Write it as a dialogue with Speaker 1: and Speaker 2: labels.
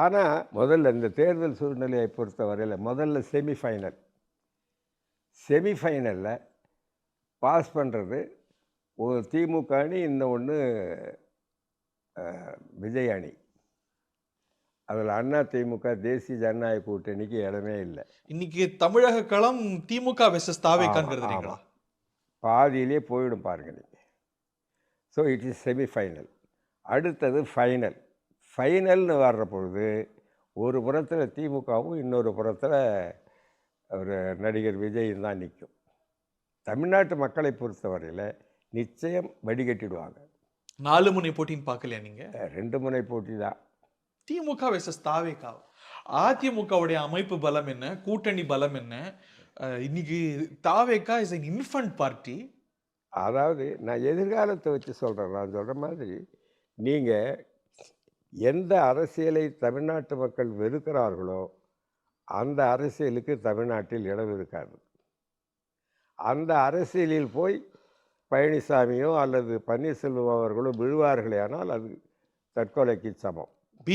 Speaker 1: ஆனால் முதல்ல இந்த தேர்தல் சூழ்நிலையை பொறுத்த வரையில் முதல்ல செமிஃபைனலில் பாஸ் பண்ணுறது ஒரு திமுக அணி, இன்னொன்று விஜய் அணி. அதில் அண்ணா திமுக தேசிய ஜனநாயக கூட்டணிக்கு இடமே இல்லை.
Speaker 2: இன்னைக்கு தமிழக களம் திமுக வெர்சஸ் தாவேக்காங்கிறதுங்களா?
Speaker 1: பாதியிலே போயிடும் பாருங்க நீங்கள். So it is semi-final. அடுத்தது ஃபைனல்னு வர்ற பொழுது ஒரு புறத்தில் திமுகவும் இன்னொரு புறத்தில் ஒரு நடிகர் விஜயும் தான் நிற்கும். தமிழ்நாட்டு மக்களை பொறுத்தவரையில் நிச்சயம் வடிகட்டிடுவாங்க.
Speaker 2: 4 முனை போட்டின்னு பார்க்கலையா நீங்கள்?
Speaker 1: 2 முனை போட்டி தான்.
Speaker 2: திமுக வெர்சஸ் தாவேக்கா. அதிமுகவுடைய அமைப்பு பலம் என்ன, கூட்டணி பலம் என்ன? இன்னைக்கு தாவேக்கா இஸ் an infant பார்ட்டி.
Speaker 1: அதாவது நான் எதிர்காலத்தை வச்சு சொல்கிறேன். நான் சொல்கிற மாதிரி நீங்கள் எந்த அரசியலை தமிழ்நாட்டு மக்கள் வெறுக்கிறார்களோ அந்த அரசியலுக்கு தமிழ்நாட்டில் இடம் இருக்காது. அந்த அரசியலில் போய் பழனிசாமியோ அல்லது பன்னீர்செல்வம் அவர்களோ விழுவார்களே ஆனால் அது தற்கொலைக்கு சமம்.